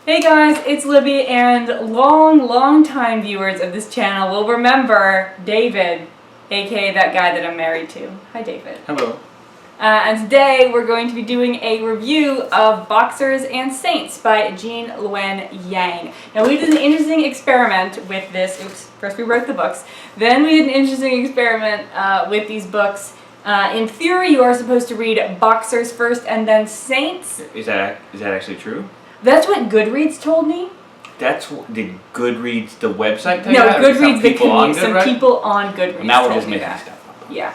Hey guys, it's Libby, and long time viewers of this channel will remember David, aka that guy that I'm married to. Hi David. Hello. And today we're going to be doing a review of Boxers and Saints by Jean LUEN Yang. Now we did an interesting experiment with this. Oops, first we wrote the books, then we did an interesting experiment with these books. In theory, you are supposed to read Boxers first and then Saints. Is that actually true? That's what Goodreads told me. Did Goodreads, the website, tell no, you that? Goodreads, the community, some Goodreads? people on Goodreads. Well, now we're told just me making that. stuff up. Yeah.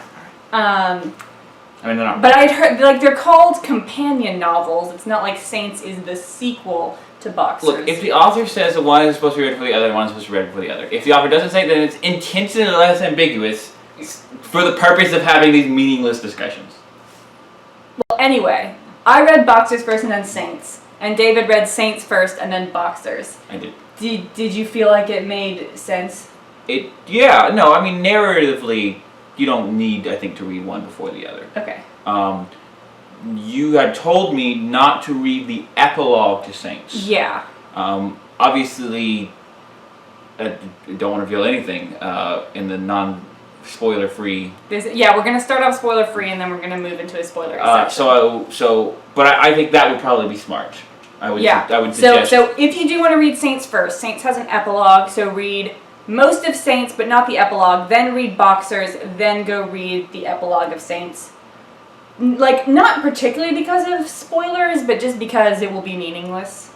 I mean, they're not. But I'd heard, like, they're called companion novels. It's not like Saints is the sequel to Boxers. Look, if the author says that one is supposed to be read for the other and one is supposed to be read for the other, if the author doesn't say, then it's intentionally less ambiguous for the purpose of having these meaningless discussions. Well, anyway, I read Boxers first and then Saints. And David read Saints first and then Boxers. I did. Did you feel like it made sense? Yeah, no, I mean, narratively, you don't need, I think, to read one before the other. Okay. You had told me not to read the epilogue to Saints. Yeah. Obviously, I don't want to reveal anything in the non-spoiler-free. Yeah, we're going to start off spoiler-free and then we're going to move into a spoiler section. But I think that would probably be smart. I would suggest. So if you do want to read Saints first, Saints has an epilogue, so read most of Saints but not the epilogue, then read Boxers, then go read the epilogue of Saints. Like, not particularly because of spoilers, but just because it will be meaningless.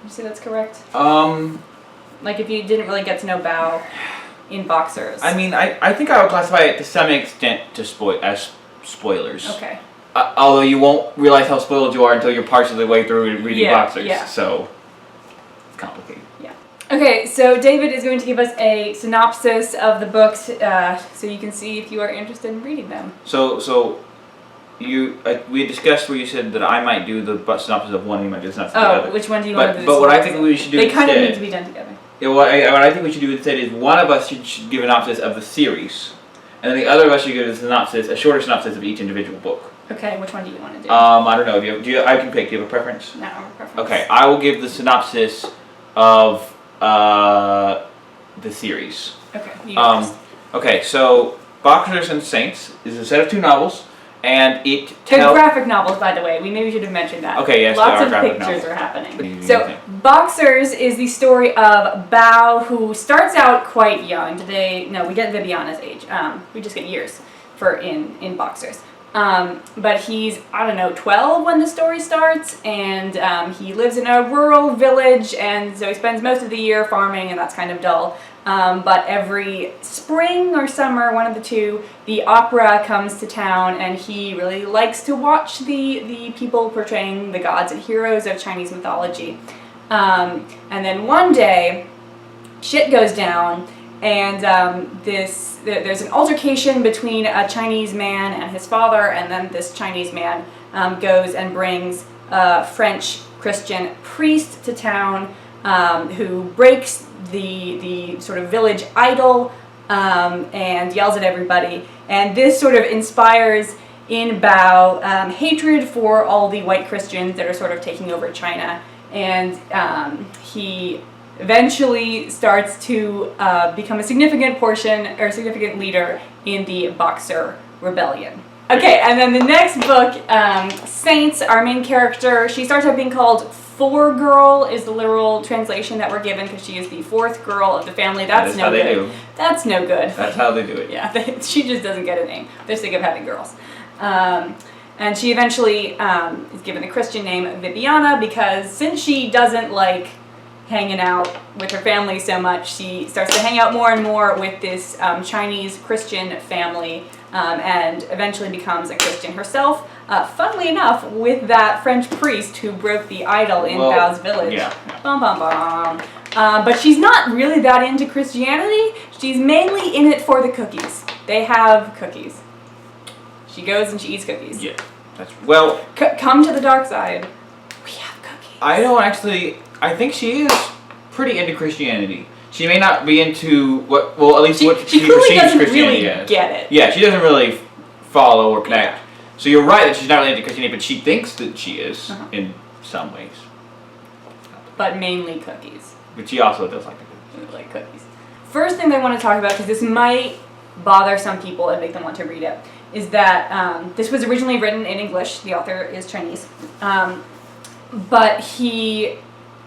Would you say that's correct? Like if you didn't really get to know Bao in Boxers. I mean, I think I would classify it to some extent as spoilers. Okay. Although you won't realize how spoiled you are until you're partially the way through reading Boxers. Yeah. So, it's complicated. Yeah. Okay, so David is going to give us a synopsis of the books so you can see if you are interested in reading them. So we discussed where you said that I might do the synopsis of one and you might do the synopsis of the other. Oh, which one do you want to do? But what I think we should do They instead... kind of need to be done together. Yeah, what I think we should do instead is one of us should give a synopsis of the series, and then the other of us should give a shorter synopsis of each individual book. Okay, which one do you want to do? I don't know. I can pick. Do you have a preference? No, I have a preference. Okay, I will give the synopsis of the series. Okay, you go first. Okay, so Boxers and Saints is a set of 2 novels, and it They're graphic novels, by the way. Maybe we should have mentioned that. Okay, yes, Lots they are of graphic pictures novels. are happening. What do you So, think? Boxers is the story of Bao, who starts out quite young. No, we get Viviana's age. We just get years in Boxers. But he's, I don't know, 12 when the story starts, and he lives in a rural village, and so he spends most of the year farming, and that's kind of dull. But every spring or summer, one of the two, the opera comes to town, and he really likes to watch the people portraying the gods and heroes of Chinese mythology. And then one day, shit goes down, and there's an altercation between a Chinese man and his father, and then this Chinese man goes and brings a French Christian priest to town who breaks the sort of village idol and yells at everybody. And this sort of inspires in Bao hatred for all the white Christians that are sort of taking over China. And he eventually starts to become a significant significant leader in the Boxer Rebellion. Okay, and then the next book, Saints, our main character, she starts out being called Four Girl is the literal translation that we're given because she is the 4th girl of the family. That's no good. That's no good. That's how they do it. Yeah, she just doesn't get a name. They're sick of having girls. And she eventually is given the Christian name Viviana because since she doesn't like hanging out with her family so much, she starts to hang out more and more with this Chinese Christian family and eventually becomes a Christian herself. Funnily enough, with that French priest who broke the idol in Bao's village. Yeah. Bum, bum, bum. But she's not really that into Christianity. She's mainly in it for the cookies. They have cookies. She goes and she eats cookies. Yeah. Come to the dark side. We have cookies. I think she is pretty into Christianity. She may not be into at least what she perceives Christianity as. Get it. Yeah, she doesn't really follow or connect. Yeah. So you're right that she's not really into Christianity, but she thinks that she is in some ways. but mainly cookies. But she also does like the cookies. I like cookies. First thing I want to talk about, because this might bother some people and make them want to read it, is that this was originally written in English. The author is Chinese. But he,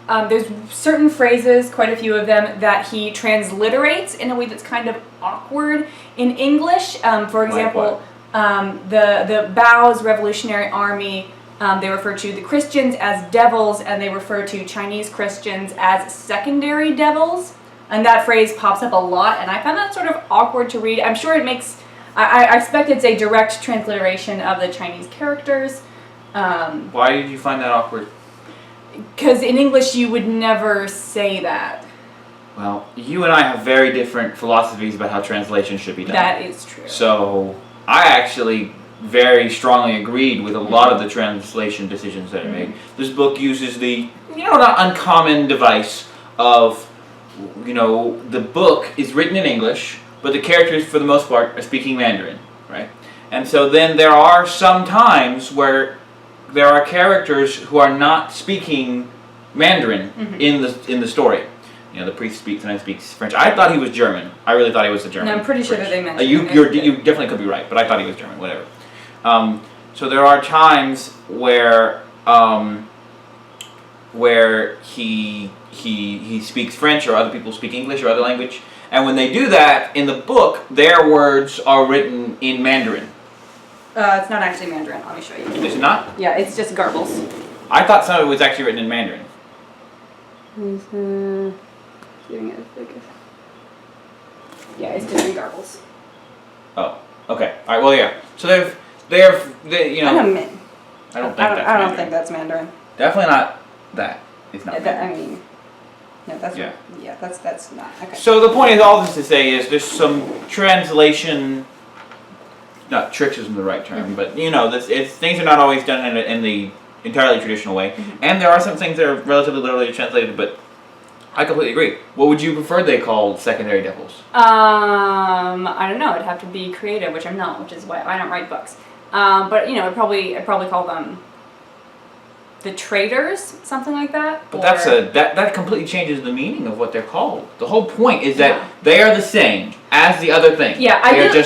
there's certain phrases, quite a few of them, that he transliterates in a way that's kind of awkward in English. For example, the Bao's Revolutionary Army, they refer to the Christians as devils, and they refer to Chinese Christians as secondary devils. And that phrase pops up a lot, and I found that sort of awkward to read. I'm sure it makes... I expect it's a direct transliteration of the Chinese characters. Why did you find that awkward? Because in English you would never say that. Well, you and I have very different philosophies about how translation should be done. That is true. So, I actually very strongly agreed with a lot of the translation decisions that I made. This book uses the, not uncommon device of, the book is written in English, but the characters, for the most part, are speaking Mandarin, right? And so then there are some times where there are characters who are not speaking Mandarin in the story. The priest sometimes speaks French. I thought he was German. I really thought he was a German. No, I'm pretty sure that they mentioned you definitely could be right, but I thought he was German. Whatever. So there are times where he speaks French, or other people speak English or other language, and when they do that in the book, their words are written in Mandarin. It's not actually Mandarin. Let me show you. Is it not? Yeah, it's just garbles. I thought some of it was actually written in Mandarin. Giving it a focus. Yeah, it's just in garbles. Oh, okay. All right. Well, yeah. So they're I don't think that's I don't think that's Mandarin. Definitely not that. It's not. No, that's yeah. Yeah, that's not. Okay. So the point is, all this to say is, there's some translation. Not tricks isn't the right term, but things are not always done in the entirely traditional way, and there are some things that are relatively literally translated. But I completely agree. What would you prefer they called secondary devils? I don't know. It'd have to be creative, which I'm not, which is why I don't write books. But I'd probably call them the traitors, something like that. But that completely changes the meaning of what they're called. The whole point is that they are the same as the other thing. Yeah, I'd be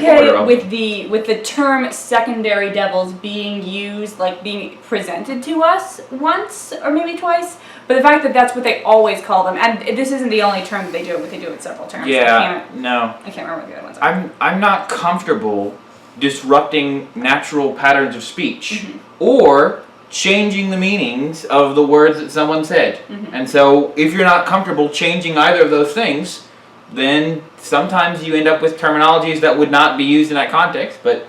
okay with the term secondary devils being used, like being presented to us once or maybe twice. But the fact that that's what they always call them, and this isn't the only term that they do it, but they do it several terms. Yeah, I can't remember what the other ones are. I'm not comfortable disrupting natural patterns of speech or changing the meanings of the words that someone said. And so if you're not comfortable changing either of those things, then sometimes you end up with terminologies that would not be used in that context. But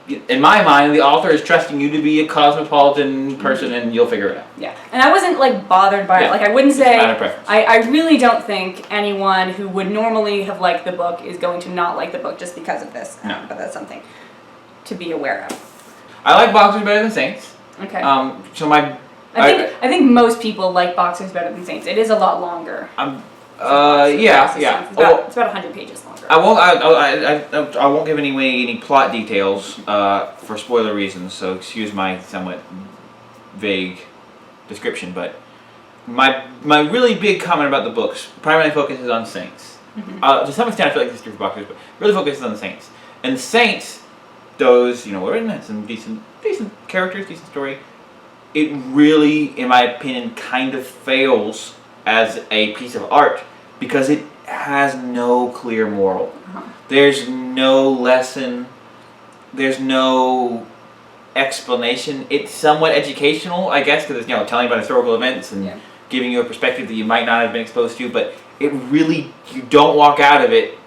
in my mind, the author is trusting you to be a cosmopolitan person, and you'll figure it out. Yeah, and I wasn't bothered by it. I wouldn't say. I really don't think anyone who would normally have liked the book is going to not like the book just because of this. No. But that's something to be aware of. I like Boxers better than Saints. Okay. I think most people like Boxers better than Saints. It is a lot longer. Yeah. It's about 100 pages longer. I won't give any plot details for spoiler reasons. So excuse my somewhat vague description. But my really big comment about the books primarily focuses on Saints. To some extent, I feel like this is true for Boxers, but really focuses on the Saints. And the Saints, those were in some decent characters, decent story. It really, in my opinion, kind of fails as a piece of art because it has no clear moral. There's no lesson. There's no explanation. It's somewhat educational, I guess, because it's telling about historical events and giving you a perspective that you might not have been exposed to. But it really, you don't walk out of it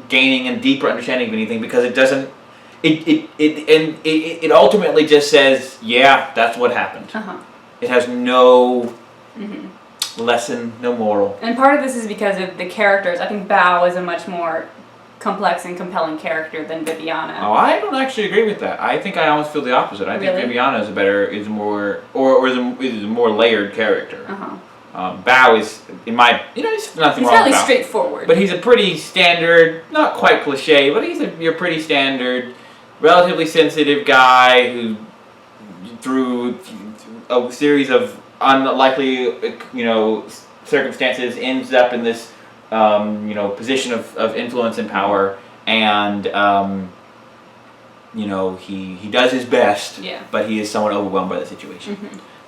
gaining a deeper understanding of anything because it doesn't. It ultimately just says, yeah, that's what happened. It has no lesson, no moral. And part of this is because of the characters. I think Bao is a much more complex and compelling character than Viviana. Oh, I don't actually agree with that. I think I almost feel the opposite. I think Viviana is a more layered character. Bao is, in my, he's nothing wrong with Bao. He's fairly straightforward. But he's a pretty standard, not quite cliche, but he's your pretty standard, relatively sensitive guy who, through a series of unlikely, circumstances, ends up in this, position of influence and power, and he does his best, but he is somewhat overwhelmed by the situation.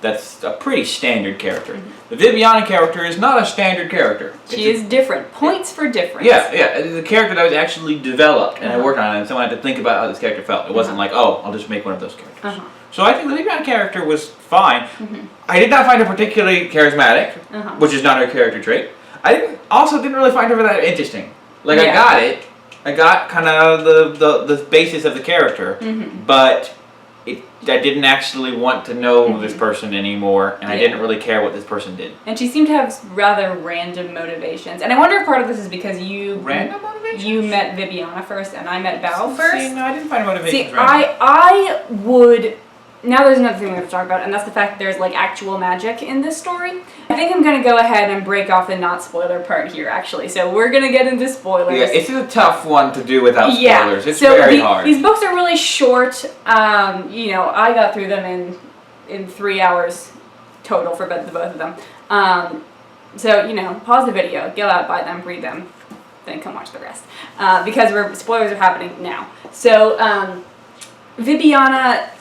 That's a pretty standard character. The Viviana character is not a standard character. She is different. Points for difference. Yeah. It's a character that was actually developed, and I worked on it, and someone had to think about how this character felt. It wasn't like, oh, I'll just make one of those characters. So I think the Viviana character was fine. I did not find her particularly charismatic, which is not her character trait. I didn't really find her that interesting. I got it. I got kind of the basis of the character, but I didn't actually want to know this person anymore, and I didn't really care what this person did. And she seemed to have rather random motivations. And I wonder if part of this is because you met Viviana first and I met Bao first. See, no, I didn't find motivations random. I would... Now there's another thing we have to talk about, and that's the fact that there's actual magic in this story. I think I'm going to go ahead and break off the not spoiler part here, actually. So we're going to get into spoilers. Yeah, it's a tough one to do without spoilers. It's very hard. These books are really short. I got through them in 3 hours total for the both of them. So, pause the video, go out, buy them, read them, then come watch the rest. Because spoilers are happening now. So, Viviana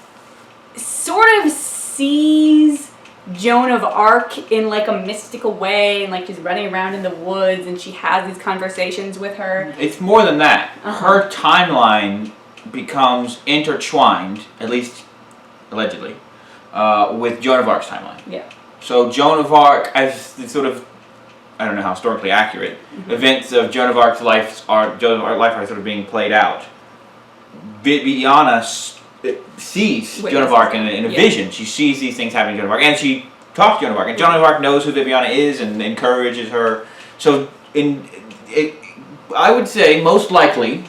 sort of sees Joan of Arc in a mystical way, and she's running around in the woods and she has these conversations with her. It's more than that. Her timeline becomes intertwined, at least allegedly, with Joan of Arc's timeline. Yeah. So Joan of Arc, as the sort of, I don't know how historically accurate, events of Joan of Arc's life are sort of being played out. Viviana sees Joan of Arc in a vision. She sees these things happening to Joan of Arc, and she talks to Joan of Arc, and Joan of Arc knows who Viviana is and encourages her. So, I would say most likely,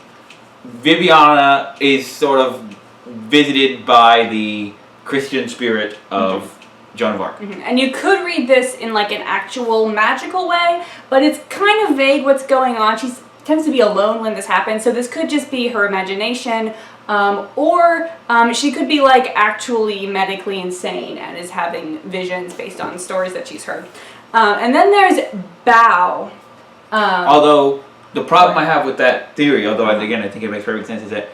Viviana is sort of visited by the Christian spirit of Joan of Arc. And you could read this in an actual magical way, but it's kind of vague what's going on. She tends to be alone when this happens, so this could just be her imagination. Or she could be actually medically insane and is having visions based on stories that she's heard. And then there's Bao. Although the problem I have with that theory, again I think it makes perfect sense, is that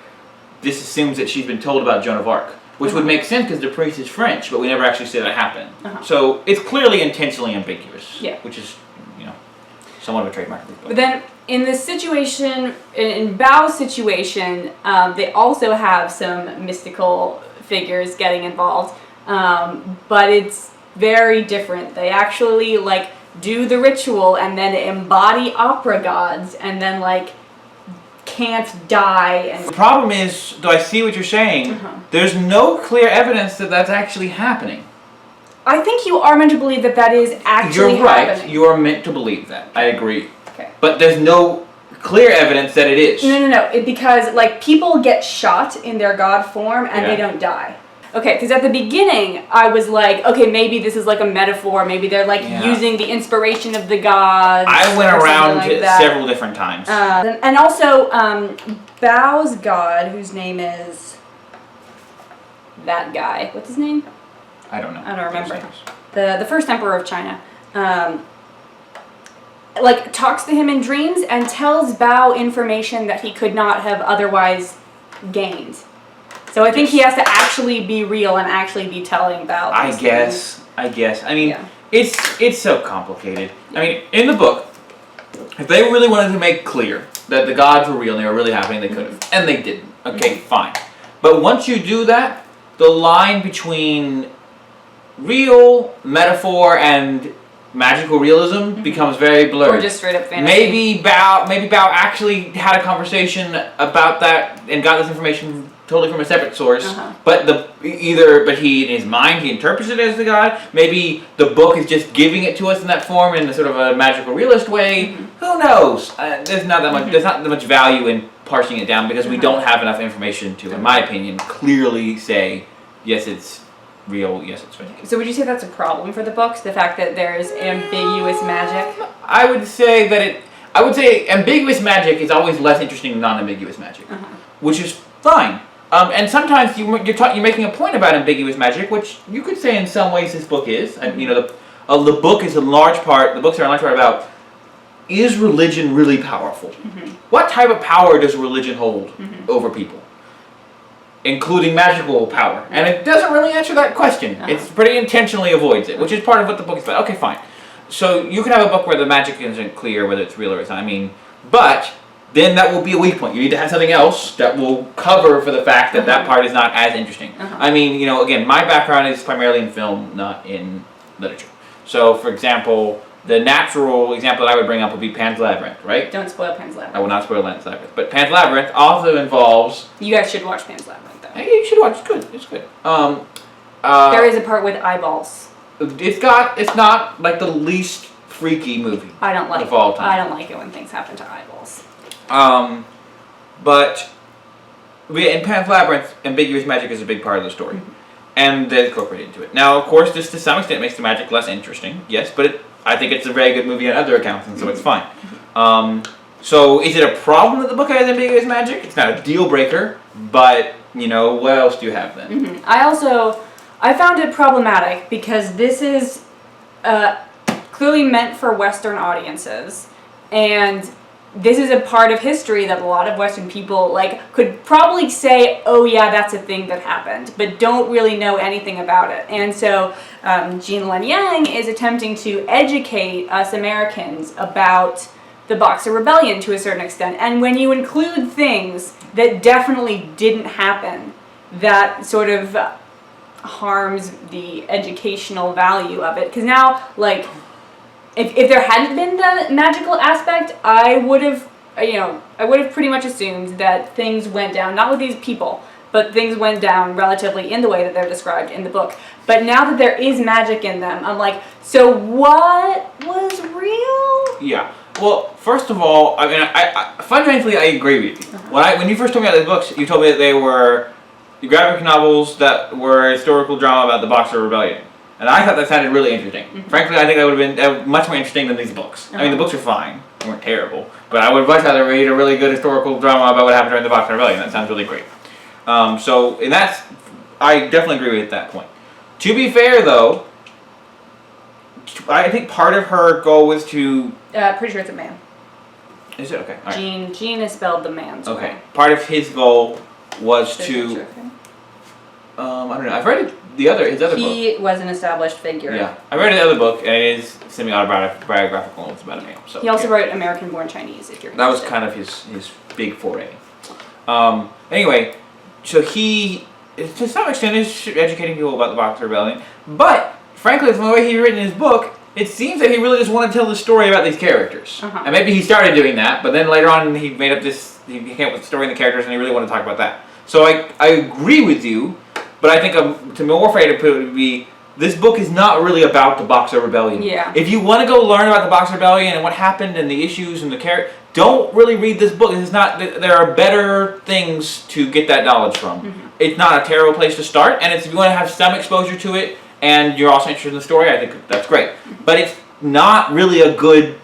this assumes that she's been told about Joan of Arc, which would make sense because the priest is French, but we never actually see that happen. So it's clearly intentionally ambiguous, which is somewhat of a trademark of this book. But then in this situation, in Bao's situation, they also have some mystical figures getting involved, but it's very different. They actually do the ritual and then embody opera gods and then can't die. And the problem is, though I see what you're saying, there's no clear evidence that that's actually happening. I think you are meant to believe that is actually You're right. happening. You are meant to believe that. I agree. Okay. But there's no clear evidence that it is. No. Because people get shot in their god form and they don't die. Okay, because at the beginning I was okay, maybe this is a metaphor. Maybe they're using the inspiration of the gods. I went around several different times. And also Bao's god, whose name is that guy. What's his name? I don't know. I don't remember. The first emperor of China. Talks to him in dreams and tells Bao information that he could not have otherwise gained. So I think he has to actually be real and actually be telling Bao. I guess. I mean, it's so complicated. I mean, in the book, if they really wanted to make clear that the gods were real and they were really happening, they could have. And they didn't. Okay, fine. But once you do that, the line between real, metaphor, and magical realism becomes very blurred. Or just straight up fantasy. Maybe Bao actually had a conversation about that and got this information totally from a separate source. But he in his mind he interprets it as the god. Maybe the book is just giving it to us in that form in a sort of a magical realist way. Who knows? There's not that much value in parsing it down because we don't have enough information to, in my opinion, clearly say yes, it's real, yes, it's fake. So would you say that's a problem for the books, the fact that there's ambiguous magic? I would say ambiguous magic is always less interesting than non-ambiguous magic, which is fine. And sometimes you're making a point about ambiguous magic, which you could say in some ways this book is. And, you know, the book is in large part, the books are in large part about, is religion really powerful? What type of power does religion hold over people? Including magical power. And it doesn't really answer that question. It's pretty intentionally avoids it, which is part of what the book is about. Okay, fine. So you can have a book where the magic isn't clear whether it's real or it's not. I mean, but then that will be a weak point. You need to have something else that will cover for the fact that that part is not as interesting. I mean, you know, again, my background is primarily in film, not in literature. So, for example, the natural example that I would bring up would be Pan's Labyrinth, right? Don't spoil Pan's Labyrinth. I will not spoil Pan's Labyrinth. But Pan's Labyrinth also involves... You guys should watch Pan's Labyrinth, though. Hey, you should watch. It's good. It's good. There is a part with eyeballs. It's not like the least freaky movie. I don't like of all time. I don't like it when things happen to eyeballs. But in Pan's Labyrinth, ambiguous magic is a big part of the story. And they're incorporated into it. Now, of course, this to some extent makes the magic less interesting, yes, but I think it's a very good movie on other accounts, and so it's fine. So is it a problem that the book has ambiguous magic? It's not a deal breaker, but, you know, what else do you have then? I found it problematic because this is clearly meant for Western audiences, and this is a part of history that a lot of Western people could probably say, oh yeah, that's a thing that happened, but don't really know anything about it. And so Jean Lin Yang is attempting to educate us Americans about the Boxer Rebellion to a certain extent. And when you include things that definitely didn't happen, that sort of harms the educational value of it. Because now, if there hadn't been the magical aspect, I would have pretty much assumed that things went down, not with these people, but things went down relatively in the way that they're described in the book. But now that there is magic in them, I'm like, so what was real? Yeah. Well, first of all, I mean, fundamentally, I agree with you. When you first told me about these books, you told me that they were graphic novels that were historical drama about the Boxer Rebellion. And I thought that sounded really interesting. Frankly, I think that would have been much more interesting than these books. I mean, the books are fine. They weren't terrible. But I would much rather read a really good historical drama about what happened during the Boxer Rebellion. That sounds really great. So, and I definitely agree with that point. To be fair, though, I think part of her goal was to... pretty sure it's a man. Is it? Okay. All right. Jean is spelled the man's way. Okay. Part of his goal was to... I don't know. I've read his other book. He was an established figure. Yeah. I read the other book, and it is semi-autobiographical. It's about a male. So, he also wrote American Born Chinese, if you're interested. That was kind of his big foray. Anyway, so he, to some extent, is educating people about the Boxer Rebellion. But, frankly, from the way he's written his book, it seems that he really just wanted to tell the story about these characters. And maybe he started doing that, but then later on he made up he came up with the story and the characters, and he really wanted to talk about that. So I agree with you. But I think to more fair to put it would be, this book is not really about the Boxer Rebellion. Yeah. If you want to go learn about the Boxer Rebellion and what happened and the issues and the character, don't really read this book. It's not. There are better things to get that knowledge from. It's not a terrible place to start, and if you want to have some exposure to it and you're also interested in the story, I think that's great. But it's not really a good.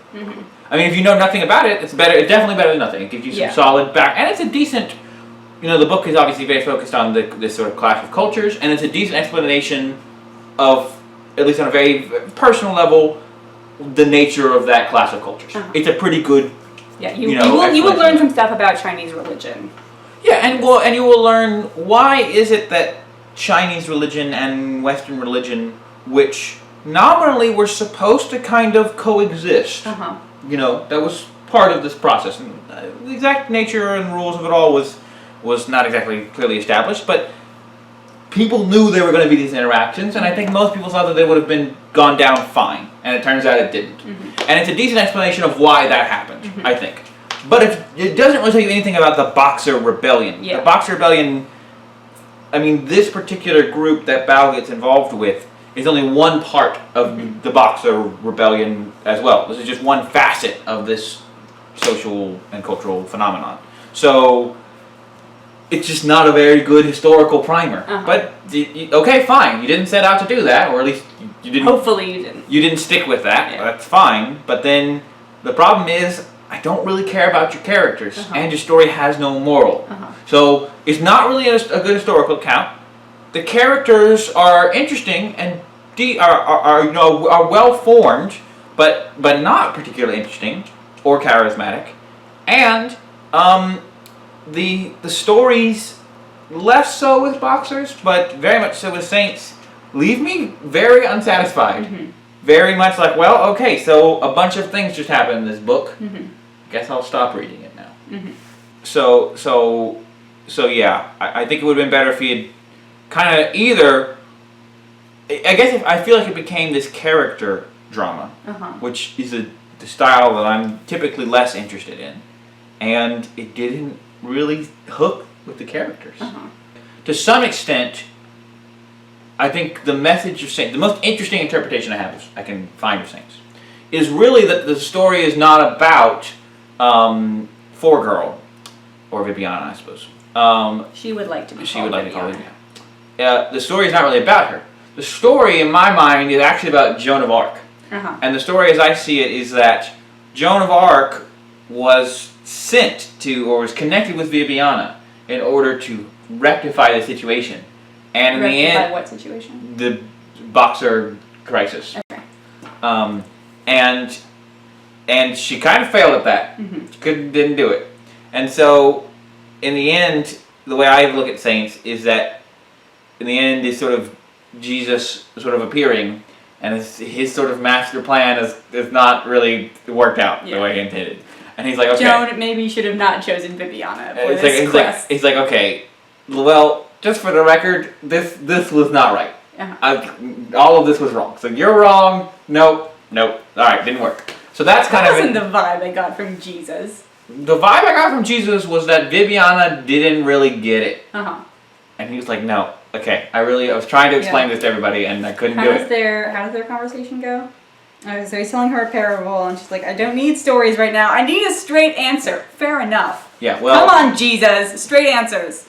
I mean, if you know nothing about it, it's better. It's definitely better than nothing. It gives you some solid back, and it's a decent. You know, the book is obviously very focused on this sort of clash of cultures, and it's a decent explanation of, at least on a very personal level, the nature of that clash of cultures. It's a pretty good, you will learn some stuff about Chinese religion. Yeah, and you will learn why is it that Chinese religion and Western religion, which nominally were supposed to kind of coexist, you know, that was part of this process. And the exact nature and rules of it all was not exactly clearly established, but people knew there were going to be these interactions, and I think most people thought that they would have gone down fine, and it turns out it didn't. And it's a decent explanation of why that happened, I think. But it doesn't really tell you anything about the Boxer Rebellion. The Boxer Rebellion, I mean, this particular group that Bao gets involved with is only one part of the Boxer Rebellion as well. This is just one facet of this social and cultural phenomenon. So it's just not a very good historical primer. But, okay, fine. You didn't set out to do that, or at least you didn't... Hopefully you didn't. You didn't stick with that. That's fine. But then the problem is, I don't really care about your characters, and your story has no moral. So it's not really a good historical account. The characters are interesting and are well formed, but not particularly interesting or charismatic, and the stories less so with Boxers, but very much so with Saints, leave me very unsatisfied. Very much like, well, okay, so a bunch of things just happened in this book. Guess I'll stop reading it now. So yeah, I think it would have been better if he had kind of either. I guess if I feel like it became this character drama, which is the style that I'm typically less interested in, and it didn't really hook with the characters. To some extent, I think the message of Saints, the most interesting interpretation I can find of Saints, is really that the story is not about 4-Girl, or Viviana, I suppose. She would like to be called Viviana. The story is not really about her. The story, in my mind, is actually about Joan of Arc. And the story, as I see it, is that Joan of Arc was sent to, or was connected with Viviana in order to rectify the situation. And in the end, what situation? The Boxer crisis. Okay. And she kind of failed at that. Didn't do it. And so, in the end, the way I look at Saints is that, in the end, is sort of Jesus sort of appearing, and his sort of master plan is not really worked out the way he intended. And he's like, okay. Joan maybe should have not chosen Viviana for this quest. He's like, okay, well, just for the record, this was not right. All of this was wrong. So you're wrong. Nope. All right, didn't work. So that's kind of... That wasn't the vibe I got from Jesus. The vibe I got from Jesus was that Viviana didn't really get it. And he was like, no, okay, I was trying to explain this to everybody, and I couldn't do it. How does their conversation go? So he's telling her a parable, and she's like, I don't need stories right now. I need a straight answer. Fair enough. Yeah, well... Come on, Jesus. Straight answers.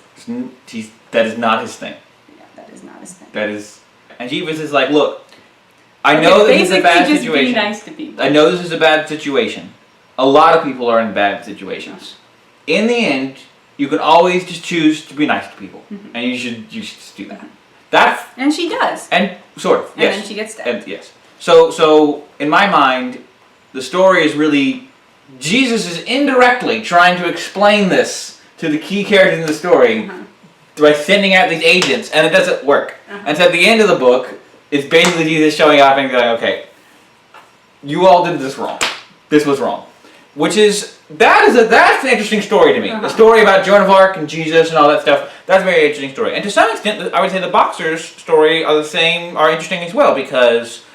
That is not his thing. Yeah, that is not his thing. That is... And Jesus is like, look, I know this is a bad situation. Basically, just be nice to people. I know this is a bad situation. A lot of people are in bad situations. In the end, you can always just choose to be nice to people. And you should just do that. And she does. And sort of, yes. And then she gets stabbed. And, yes. So, in my mind, the story is really... Jesus is indirectly trying to explain this to the key characters in the story by sending out these agents, and it doesn't work. And so at the end of the book, it's basically Jesus showing up and going, okay, you all did this wrong. This was wrong. That's an interesting story to me. The story about Joan of Arc and Jesus and all that stuff, that's a very interesting story. And to some extent, I would say the Boxers story are interesting as well, because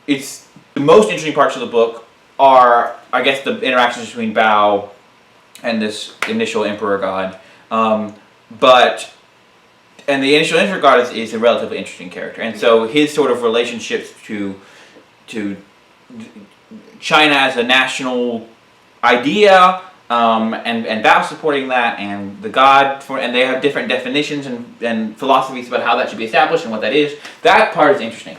it's the most interesting parts of the book are, I guess, the interactions between Bao and this initial Emperor God. And the initial Emperor God is a relatively interesting character. And so his sort of relationships to China as a national idea, and Bao supporting that, and the God, and they have different definitions and philosophies about how that should be established and what that is. That part is interesting.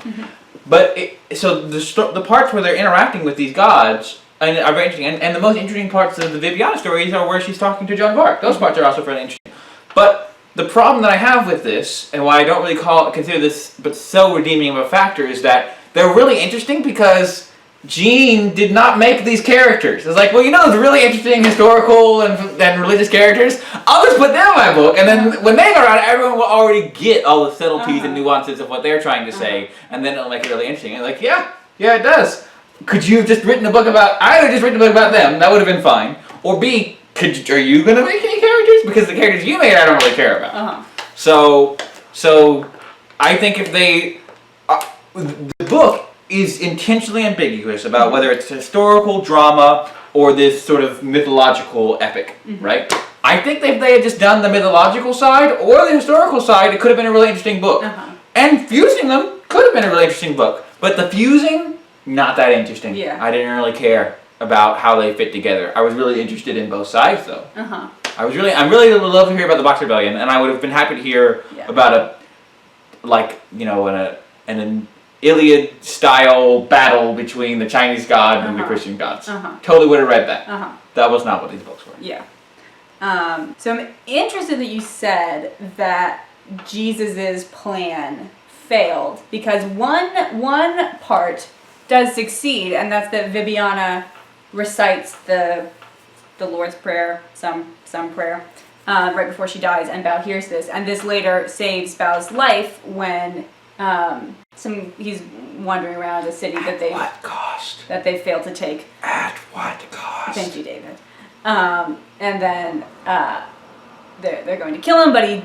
But so the parts where they're interacting with these gods are very interesting, and the most interesting parts of the Viviana stories are where she's talking to Joan of Arc. Those parts are also fairly interesting. But the problem that I have with this, and why I don't really consider this but so redeeming of a factor, is that they're really interesting because Gene did not make these characters. It's like, well, those really interesting historical and religious characters, I'll just put them in my book, and then when they go around, everyone will already get all the subtleties and nuances of what they're trying to say, and then it'll make it really interesting. And like, yeah, it does. Could you have just written a book about, I would have just written a book about them, that would have been fine. Or B, are you going to make any characters? Because the characters you made, I don't really care about. So I think if they, the book is intentionally ambiguous about whether it's historical drama or this sort of mythological epic, right? I think if they had just done the mythological side or the historical side, it could have been a really interesting book. And fusing them could have been a really interesting book. But the fusing, not that interesting. I didn't really care about how they fit together. I was really interested in both sides, though. I'm really would love to hear about the Boxer Rebellion, and I would have been happy to hear about an Iliad-style battle between the Chinese god and the Christian gods. Totally would have read that. That was not what these books were. Yeah. So I'm interested that you said that Jesus's plan failed because one part does succeed, and that's that Viviana recites the Lord's Prayer, some prayer, right before she dies, and Bao hears this, and this later saves Bao's life when he's wandering around a city that they failed to take. At what cost? Thank you, David. And then they're going to kill him, but he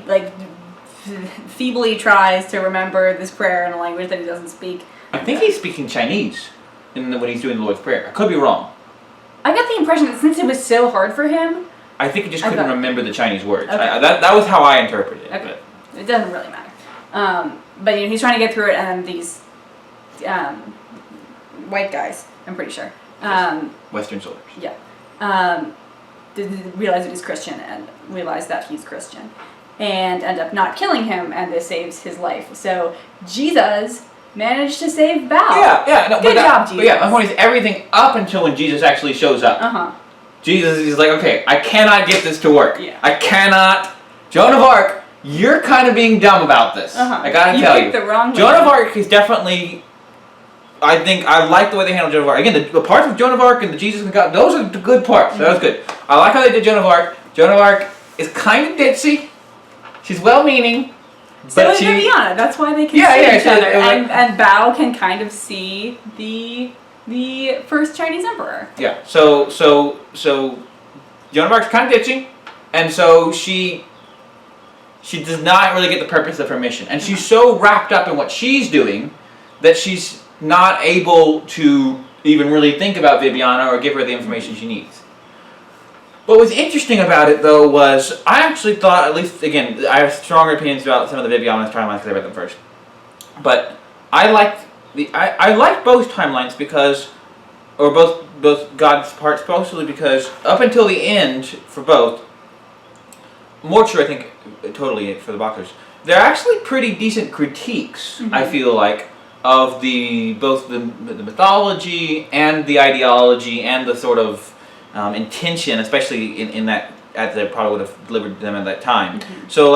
feebly tries to remember this prayer in a language that he doesn't speak. I think he's speaking Chinese when he's doing the Lord's Prayer. I could be wrong. I got the impression that since it was so hard for him, I think he just couldn't remember the Chinese words. Okay. That was how I interpreted it. Okay. It doesn't really matter. But he's trying to get through it, and these white guys, I'm pretty sure. Western soldiers. Yeah. Realize that he's Christian and realize that he's Christian. And end up not killing him, and this saves his life. So Jesus managed to save Bao. Good job, Jesus. But yeah, my point is everything up until when Jesus actually shows up. Jesus is like, okay, I cannot get this to work. Yeah. I cannot. Joan of Arc, you're kind of being dumb about this. I gotta tell you. You picked the wrong Joan of Arc is definitely. I think I like the way they handled Joan of Arc. Again, the parts of Joan of Arc and the Jesus and God, those are the good parts. That was good. I like how they did Joan of Arc. Joan of Arc is kind of ditzy. She's well-meaning. So is Viviana. That's why they can see each other. And Bao can kind of see the first Chinese emperor. Yeah. So Joan of Arc's kind of ditzy, and so she does not really get the purpose of her mission, and she's so wrapped up in what she's doing that she's not able to even really think about Viviana or give her the information she needs. What was interesting about it, though, was I actually thought, at least, again, I have stronger opinions about some of the Viviana's timelines because I read them first. But I liked both timelines because, or both God's parts, mostly because up until the end for both, more true, I think, totally for the Boxers, they're actually pretty decent critiques, I feel like, of both the mythology and the ideology and the sort of intention, especially in that, as they probably would have delivered them at that time. So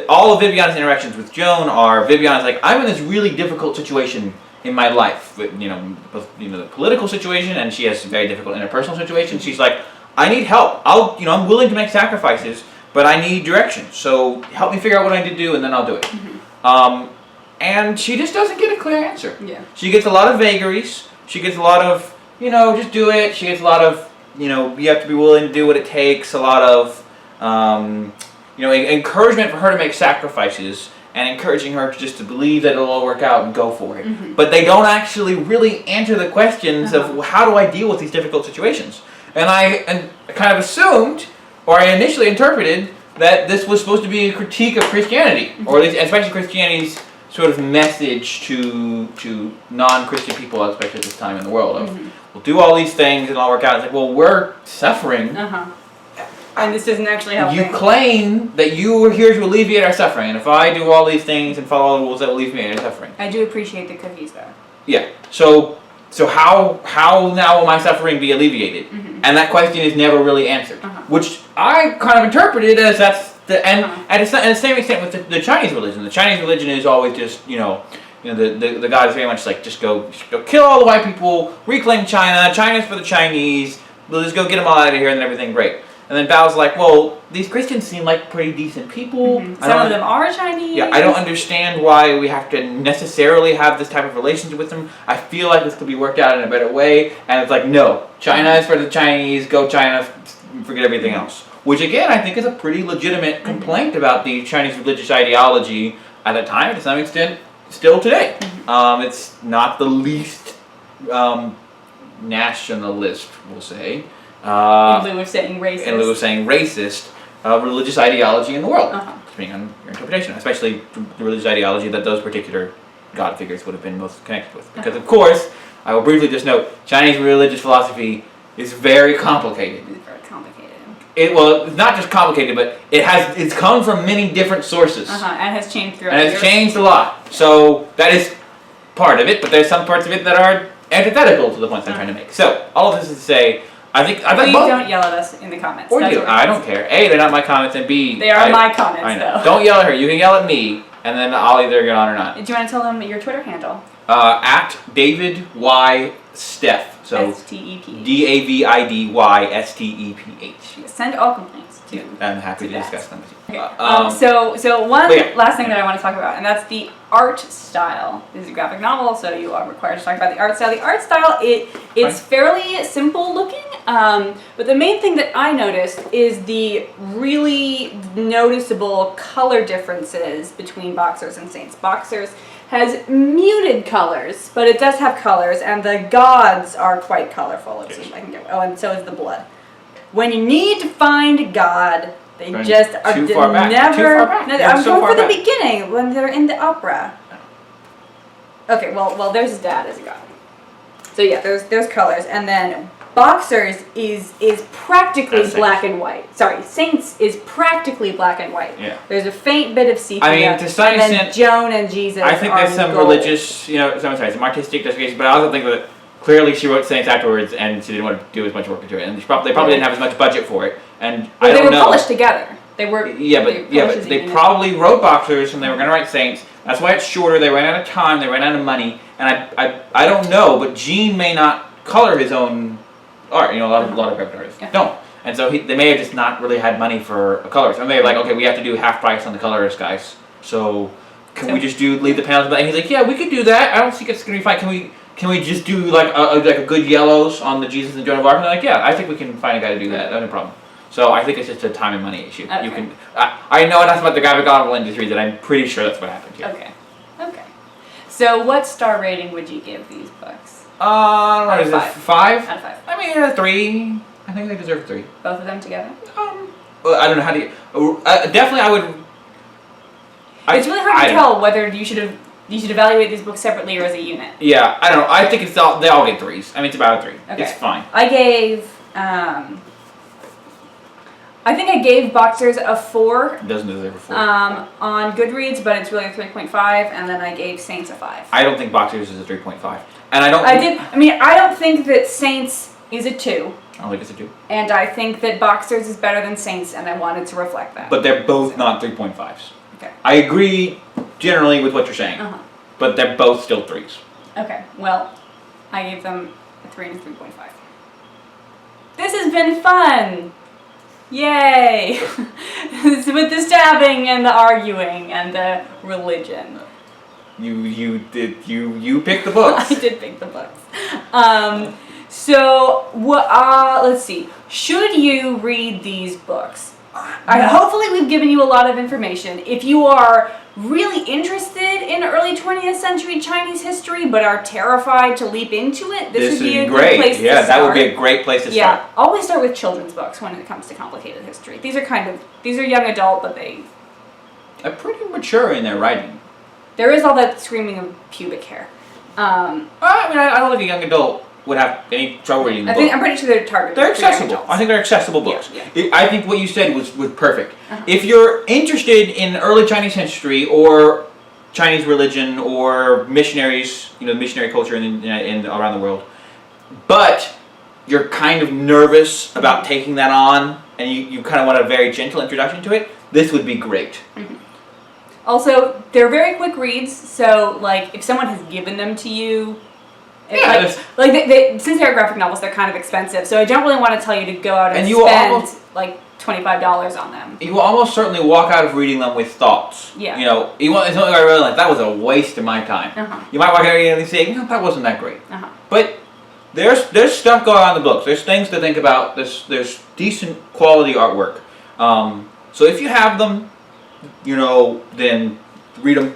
all of Viviana's interactions with Joan are Viviana's like, I'm in this really difficult situation in my life, both the political situation, and she has a very difficult interpersonal situation. She's like, I need help. I'm willing to make sacrifices, but I need direction. So help me figure out what I need to do, and then I'll do it. And she just doesn't get a clear answer. Yeah. She gets a lot of vagaries. She gets a lot of, just do it. She gets a lot of, you have to be willing to do what it takes. A lot of, encouragement for her to make sacrifices and encouraging her to believe that it'll all work out and go for it. But they don't actually really answer the questions of how do I deal with these difficult situations. And I kind of assumed, or I initially interpreted, that this was supposed to be a critique of Christianity, or at least especially Christianity's sort of message to non-Christian people, especially at this time in the world, of we'll do all these things and it'll all work out. It's like, well, we're suffering. And this doesn't actually help. You claim that you are here to alleviate our suffering, and if I do all these things and follow all the rules, that will alleviate our suffering. I do appreciate the cookies, though. Yeah. So how now will my suffering be alleviated? And that question is never really answered, which I kind of interpreted as that's the and at the same extent with the Chinese religion. The Chinese religion is always just the God is very much like just go kill all the white people, reclaim China. China's for the Chinese. We'll just go get them all out of here and then everything great. And then Bao's like, well, these Christians seem like pretty decent people. Some of them are Chinese. Yeah, I don't understand why we have to necessarily have this type of relationship with them. I feel like this could be worked out in a better way. And it's like, no, China is for the Chinese. Go China, forget everything else. Which again, I think is a pretty legitimate complaint about the Chinese religious ideology at the time, to some extent, still today. It's not the least nationalist, we'll say. In lieu of saying racist. In lieu of saying racist, religious ideology in the world, depending on your interpretation, especially the religious ideology that those particular God figures would have been most connected with. Because of course, I will briefly just note, Chinese religious philosophy is very complicated. It's very complicated. It's not just complicated, but it's come from many different sources. And has changed throughout and the years. Changed a lot. So that is part of it, but there's some parts of it that are antithetical to the points I'm trying to make. So, all of this is to say, I think Please both. don't yell at us in the comments. Or That's do. what I don't care. A, they're not my comments, and B, They are my comments, I know. though. Don't yell at her. You can yell at me, and then I'll either get on or not. Do you want to tell them your Twitter handle? At David Y. Steph. So STEPH. DAVIDYSTEPH. Send all complaints to. I'm happy to to that. discuss them with you. Okay. So one yeah. last thing that I want to talk about, and that's the art style. This is a graphic novel, so you are required to talk about the art style. The art style, it's fairly simple looking, but the main thing that I noticed is the really noticeable color differences between Boxers and Saints. Boxers has muted colors, but it does have colors, and the gods are quite colorful. Let's see if I can get. Oh, and so is the blood. When you need to find God, they just are too far back. never. Too far back. No, You're I'm so going far for the back. beginning when they're in the opera. Okay, well, there's his dad as a god. So yeah, there's colors, and then Boxers is practically That's black and white. Sorry, Saints is practically black and white. Yeah. There's a faint bit of sepia. I mean, to some and then extent, Joan and Jesus. I think are there's in some gold. religious, some artistic justification, but I also think that clearly she wrote Saints afterwards, and she didn't want to do as much work into it, and they probably didn't have as much budget for it, and Well, I don't they were know. published together. They were. But they probably wrote Boxers, and they were going to write Saints. That's why it's shorter. They ran out of time. They ran out of money, and I don't know, but Gene may not color his own art. A lot of graphic artists don't, and so they may have just not really had money for a colorist. And they're like, okay, we have to do half price on the colorist guys, so can we just leave the panels? And he's like, yeah, we could do that. I don't think it's going to be fine. Can we just do like a good yellows on the Jesus and Joan of Arc? And they're like, yeah, I think we can find a guy to do that. No problem. So I think it's just a time and money issue. Okay. You can. I know enough about the graphic novel industry that I'm pretty sure that's what happened here. Okay. So what star rating would you give these books? What is it? 5? Out of 5. I mean, 3. I think they deserve 3. Both of them together? Well, I don't know how do you. Definitely, I would. It's really hard to tell whether you should evaluate these books separately or as a unit. Yeah, I don't know. I think they all get 3s. I mean, it's about a 3. Okay. It's fine. I gave. I think I gave Boxers a 4. It doesn't deserve a 4. On Goodreads, but it's really a 3.5, and then I gave Saints a 5. I don't think Boxers is a 3.5, and I don't. I don't think that Saints is a 2. I don't think it's a 2. And I think that Boxers is better than Saints, and I wanted to reflect that. But they're both not 3.5s. Okay. I agree generally with what you're saying, but they're both still 3s. Okay, well, I gave them a 3 and a 3.5. This has been fun! Yay! With the stabbing and the arguing and the religion. You picked the books. I did pick the books. Let's see. Should you read these books? Hopefully we've given you a lot of information. If you are really interested in early 20th century Chinese history but are terrified to leap into it, this would be a good place to start. That would be a great place to start. Yeah, always start with children's books when it comes to complicated history. These are young adult, but they're pretty mature in their writing. There is all that screaming of pubic hair. I don't think a young adult would have any trouble reading the book. I'm pretty sure they're targeted. They're for young accessible. adults. I think they're accessible books. Yeah. I think what you said was perfect. If you're interested in early Chinese history or Chinese religion or missionaries, missionary culture in around the world, but you're kind of nervous about taking that on and you kind of want a very gentle introduction to it, this would be great. Also, they're very quick reads, so if someone has given them to you, since they're graphic novels, they're kind of expensive. So I don't really want to tell you to go out and spend $25 on them. You will almost certainly walk out of reading them with thoughts. Yeah. It's something I really like. That was a waste of my time. You might walk out and say, that wasn't that great. But there's stuff going on in the books. There's things to think about. There's decent quality artwork. So if you have them, then read them.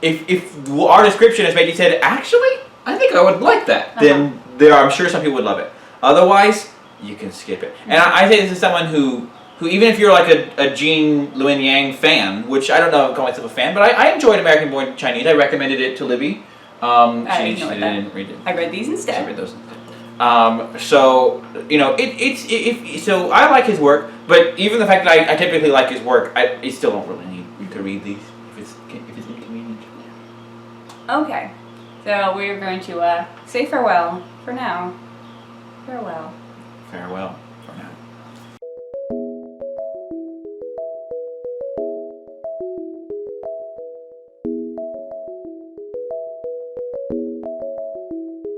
If our description has made you say, actually, I think I would like that, then I'm sure some people would love it. Otherwise, you can skip it. And I say this as someone who even if you're like a Jean Luen Yang fan, which I don't know if I call myself a fan, but I enjoyed American Born Chinese. I recommended it to Libby. She didn't read it. I read these instead. I read those instead. So I like his work, but even the fact that I typically like his work, I still don't really need to read these if it's inconvenient. Okay. So we're going to say farewell for now. Farewell. Farewell.